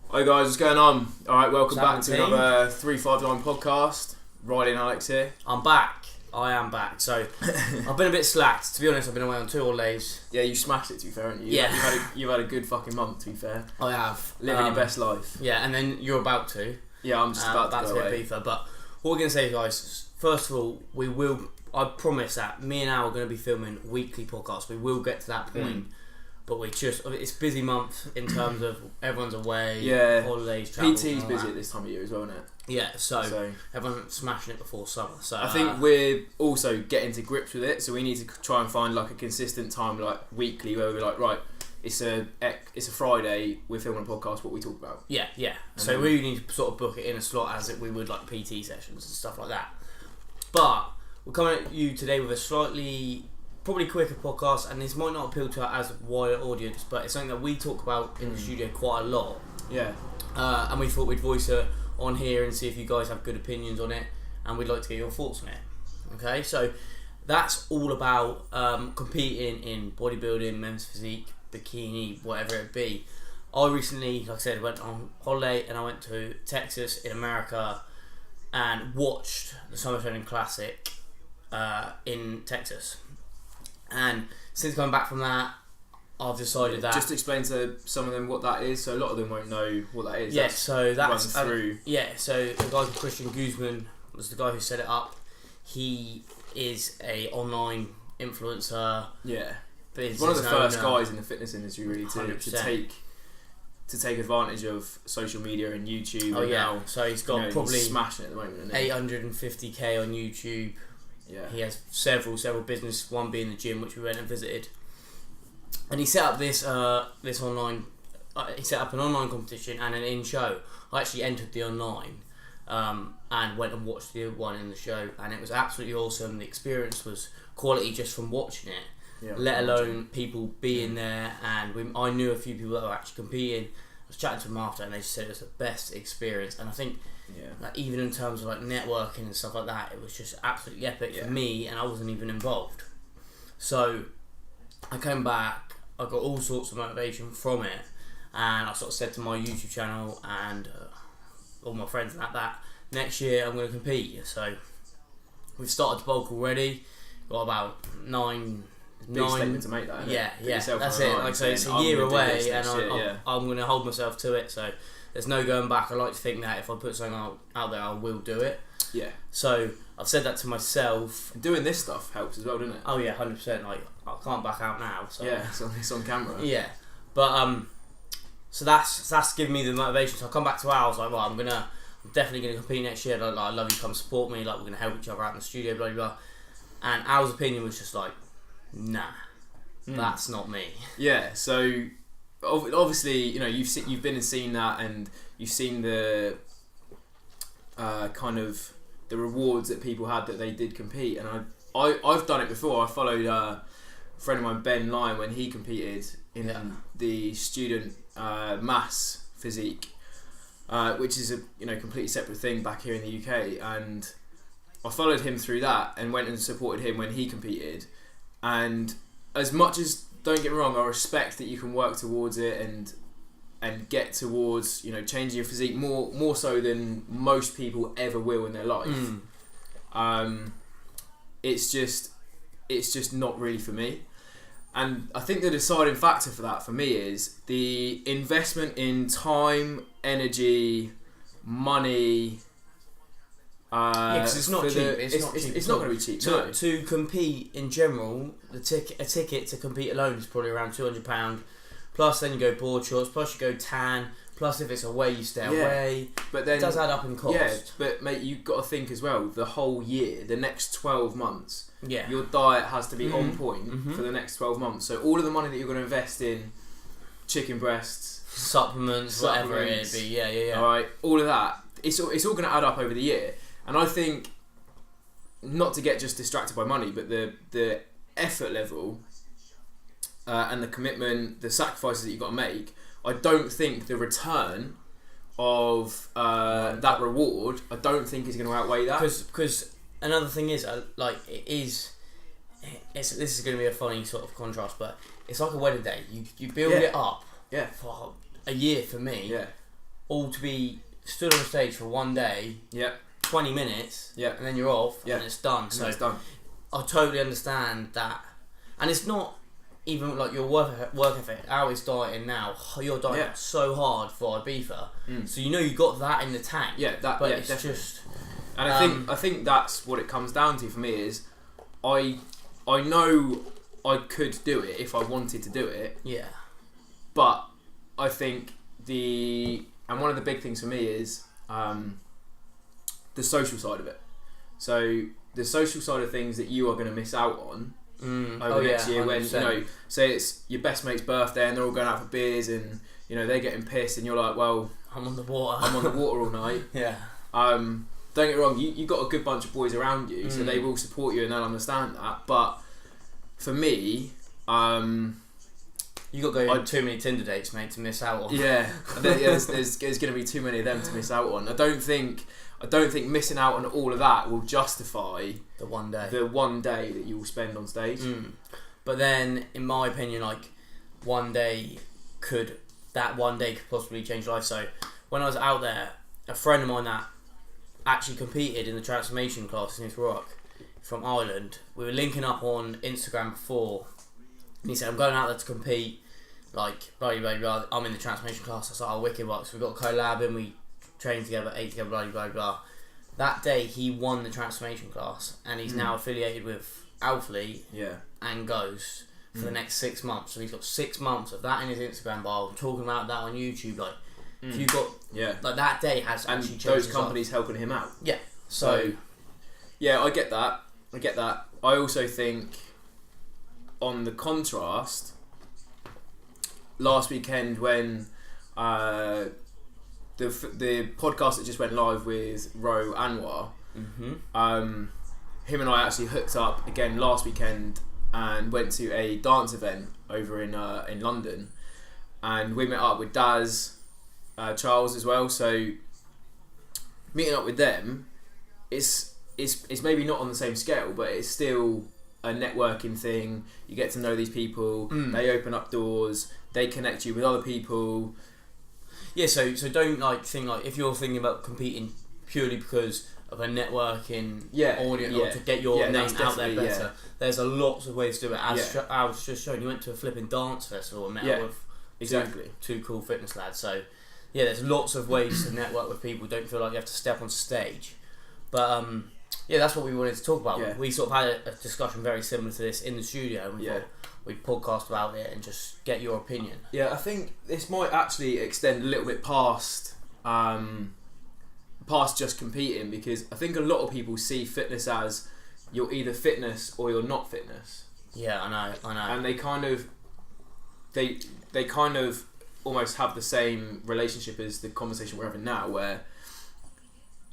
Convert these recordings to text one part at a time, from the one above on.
Hi guys, what's going on? Alright, welcome back to 17. another 359 podcast. Riley and Alex here. I'm back. I am back. So I've been a bit slacked. To be honest, I've been away on 2 holidays. Yeah, you smashed it to be fair, haven't you? Yeah. You've had a good fucking month to be fair. I have. Living your best life. Yeah, and then you're about to. Yeah, I'm just about to go get away. beefer. But what we're going to say, guys, first of all, I promise that me and Al are going to be filming weekly podcasts. We will get to that point. But it's busy month in terms of everyone's away, Yeah. holidays, travel. PT's busy at this time of year as well, isn't it? Yeah, so everyone's smashing it before summer. So I think we're also getting to grips with it, so we need to try and find like a consistent time, like weekly, where we're like, right, it's a Friday, we're filming a podcast, what we talk about. Yeah. So we need to sort of book it in a slot as if we would like PT sessions and stuff like that. But we're coming at you today with a slightly, probably quicker podcast, and this might not appeal to as wider audience, but it's something that we talk about in the studio quite a lot. Yeah. And we thought we'd voice it on here and see if you guys have good opinions on it, and we'd like to get your thoughts on it. Okay, so that's all about competing in bodybuilding, men's physique, bikini, whatever it be. I recently, like I said, went on holiday and I went to Texas in America and watched the Summer Training Classic in Texas. And since coming back from that, I've decided that... Just explain to some of them what that is, so a lot of them won't know what that is. Yeah, so that's... run through. So the guy called Christian Guzman was the guy who set it up. He is a online influencer. Yeah. Business One of the first owner. guys in the fitness industry really to 100%. take advantage of social media and YouTube. Oh and yeah, now, so he's got he's probably smashing it at the moment, isn't he? 850k on YouTube. Yeah. He has several business, one being the gym, which we went and visited. And he set up this online. He set up an online competition and an in-show. I actually entered the online and went and watched the one in the show, and it was absolutely awesome. The experience was quality just from watching it. Yeah, let alone people being there, and I knew a few people that were actually competing. I was chatting to them after, and they just said it was the best experience. And I think, like, even in terms of like networking and stuff like that, it was just absolutely epic for me, and I wasn't even involved. So I came back, I got all sorts of motivation from it, and I sort of said to my YouTube channel and all my friends and that next year I'm going to compete. So we've started to bulk already. Got about nine. Statement to make that. That's it. Like, so it's a year away, and I'm going to hold myself to it. So there's no going back. I like to think that if I put something out there, I will do it. Yeah. So I've said that to myself. And doing this stuff helps as well, doesn't it? Oh yeah, 100%. Like, I can't back out now. So yeah, it's on camera. Yeah, but so that's given me the motivation. So I come back to Al. I was like, well, I'm definitely gonna compete next year. Like, I love you. Come support me. Like, we're gonna help each other out in the studio. Blah blah blah. And Al's opinion was just like, nah, that's not me. Yeah, so obviously, you know, you've been and seen that, and you've seen the kind of the rewards that people had that they did compete, and I've done it before. I followed a friend of mine, Ben Lyon, when he competed in the student mass physique, which is a completely separate thing back here in the UK, and I followed him through that and went and supported him when he competed. And as much as, don't get me wrong, I respect that you can work towards it and get towards changing your physique more so than most people ever will in their life. It's just not really for me. And I think the deciding factor for that for me is the investment in time, energy, money. Because it's not cheap. It's not going to be cheap. To compete in general, a ticket to compete alone is probably around £200. Plus, then you go board shorts. Plus, you go tan. Plus, if it's away, you stay away. But then it does add up in cost. Yeah, but mate, you've got to think as well. The whole year, the next 12 months, your diet has to be on point for the next 12 months. So all of the money that you're going to invest in chicken breasts, supplements, whatever it be, yeah. All right, all of that. It's all going to add up over the year. And I think, not to get just distracted by money, but the effort level and the commitment, the sacrifices that you've got to make, I don't think the return of that reward, I don't think is going to outweigh that. Because another thing is, this is going to be a funny sort of contrast, but it's like a wedding day. You build it up for a year for me. Yeah. all to be stood on a stage for one day, 20 minutes, and then you're off, and it's done. So it's done. I totally understand that, and it's not even like your work ethic. How it's dieting now, you're dieting so hard for Ibiza, so you know you got that in the tank. But it's definitely. just. And I think that's what it comes down to for me is, I know I could do it if I wanted to do it. Yeah. But I think one of the big things for me is the social side of it. So the social side of things that you are going to miss out on over next year 100%. When, you know, say it's your best mate's birthday and they're all going out for beers and, you know, they're getting pissed and you're like, well, I'm on the water all night. Don't get me wrong, you got a good bunch of boys around you, so they will support you and they'll understand that. But for me, you got to go on too many Tinder dates, mate, to miss out on. There's going to be too many of them to miss out on. I don't think missing out on all of that will justify the one day that you will spend on stage. But then, in my opinion, like one day could possibly change life. So when I was out there, a friend of mine that actually competed in the transformation class in Smith Rock from Ireland, we were linking up on Instagram before, and he said, I'm going out there to compete, like blah blah blah, I'm in the transformation class. I was like, oh, wicked work. So we got a collab and we trained together, ate together, blah blah blah. That day he won the transformation class and he's now affiliated with Alphalete and Ghost for the next 6 months. So he's got 6 months of that in his Instagram bio, talking about that on YouTube. Like if you got like that day has and actually changed those companies helping him out. So I get that. I also think on the contrast, last weekend when the podcast that just went live with Ro Anwar, him and I actually hooked up again last weekend and went to a dance event over in London, and we met up with Daz, Charles as well. So meeting up with them, it's maybe not on the same scale, but it's still a networking thing. You get to know these people. They open up doors. They connect you with other people. So don't think if you're thinking about competing purely because of a networking audience or to get your name out there better. There's a lots of ways to do it. As I was just showing, you went to a flipping dance festival and met up with two cool fitness lads. So there's lots of ways to network with people. Don't feel like you have to step on stage. But that's what we wanted to talk about. We sort of had a discussion very similar to this in the studio, and we thought we'd podcast about it and just get your opinion. I think this might actually extend a little bit past just competing, because I think a lot of people see fitness as you're either fitness or you're not fitness. I know. And they kind of almost have the same relationship as the conversation we're having now, where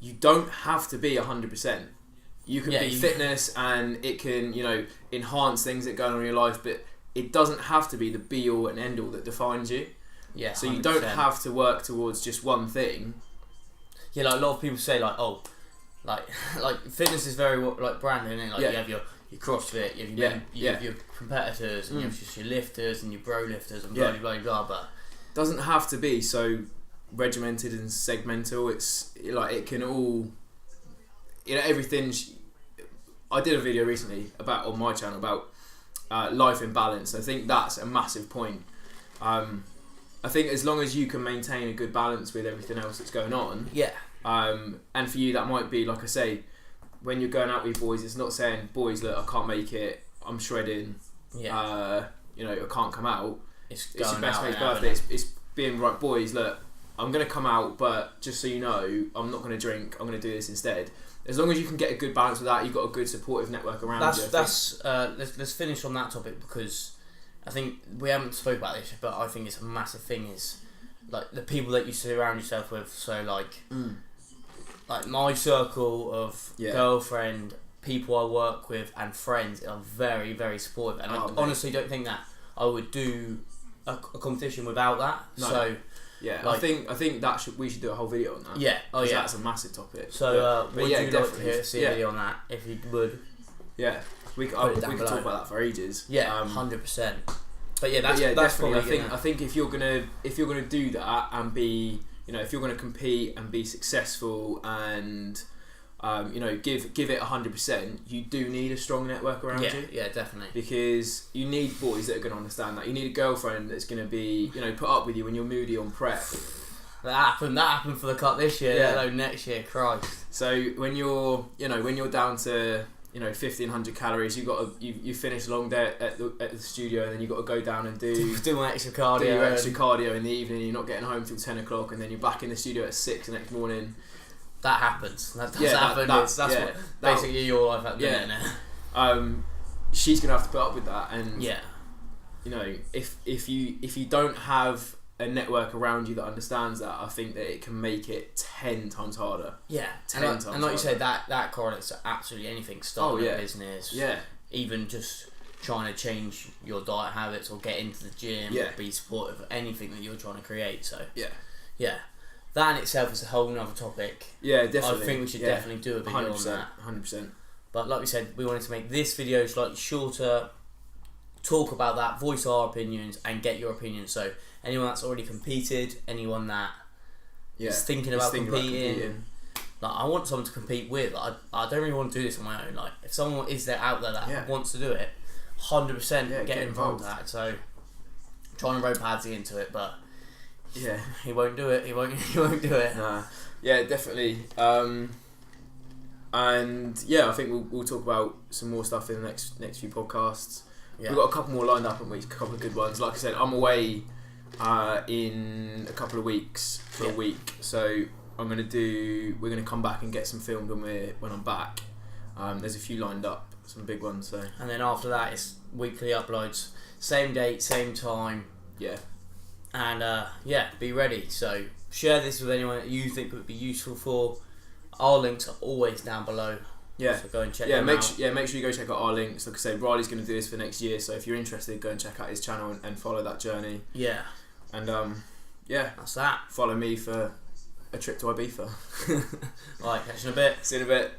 you don't have to be 100%. You can be fitness and it can, enhance things that go on in your life, but it doesn't have to be the be all and end all that defines you. So 100%. You don't have to work towards just one thing. Like a lot of people say, like fitness is very branding, isn't it? You have your CrossFit, you have your competitors, and you have just your lifters and your bro lifters and blah blah blah. But doesn't have to be so regimented and segmental. It's it can all, everything. I did a video recently on my channel about life in balance. I think that's a massive point. I think as long as you can maintain a good balance with everything else that's going on, and for you that might be, like I say, when you're going out with boys, it's not saying, boys, look, I can't make it, I'm shredding, I can't come out. It's your best mate's birthday. It's being right, boys, look, I'm going to come out, but just so you know, I'm not going to drink, I'm going to do this instead. As long as you can get a good balance with that, you've got a good supportive network around you. Let's finish on that topic, because I think we haven't spoke about this, but I think it's a massive thing, is like the people that you surround yourself with. So like my circle of girlfriend, people I work with, and friends are very, very supportive. And I honestly don't think that I would do a competition without that. No. So I think that we should do a whole video on that. That's a massive topic. So would you like to see a video on that, if you would? We could talk about that for ages. 100%. But that's definitely. Probably I think if you're gonna do that and be if you're going to compete and be successful and give it 100%, you do need a strong network around you. Yeah, definitely. Because you need boys that are going to understand that. You need a girlfriend that's going to be, put up with you when you're moody on prep. That happened for the cut this year, let alone next year, Christ. So when you're down to 1,500 calories, you finish a long day at the studio, and then you've got to go down and do my extra cardio. Do your extra cardio in the evening. You're not getting home till 10 o'clock, and then you're back in the studio at 6 the next morning. That happens. That does happen. That's what basically your life at the minute now. She's gonna have to put up with that, and yeah, if you don't have a network around you that understands that, I think that it can make it 10 times harder. Yeah, 10 times harder. And like you say, that correlates to absolutely anything. Starting a business. Yeah. Even just trying to change your diet habits or get into the gym or be supportive of anything that you're trying to create. So yeah. That in itself is a whole nother topic. Yeah, definitely. I think we should definitely do a video on that. 100%. But like we said, we wanted to make this video slightly shorter, talk about that, voice our opinions, and get your opinions. So anyone that's already competed, anyone that is thinking about competing, like I want someone to compete with. I don't really want to do this on my own. Like if someone is there out there that wants to do it, 100% get involved with that. So I'm trying to rope Padsy into it, but yeah, he won't do it. He won't do it. Nah. Yeah, definitely. And yeah, I think we'll talk about some more stuff in the next few podcasts. Yeah. We've got a couple more lined up, haven't we? A couple of good ones. Like I said, I'm away in a couple of weeks for a week, so we're gonna come back and get some filmed when I'm back. There's a few lined up, some big ones. So and then after that, it's weekly uploads, same date, same time. Yeah. And be ready. So share this with anyone that you think would be useful for. Our links are always down below. Yeah. So go and check them out. Make sure you go check out our links. Like I say, Riley's going to do this for next year. So if you're interested, go and check out his channel and follow that journey. Yeah. And that's that. Follow me for a trip to Ibiza. Alright, catch you in a bit. See you in a bit.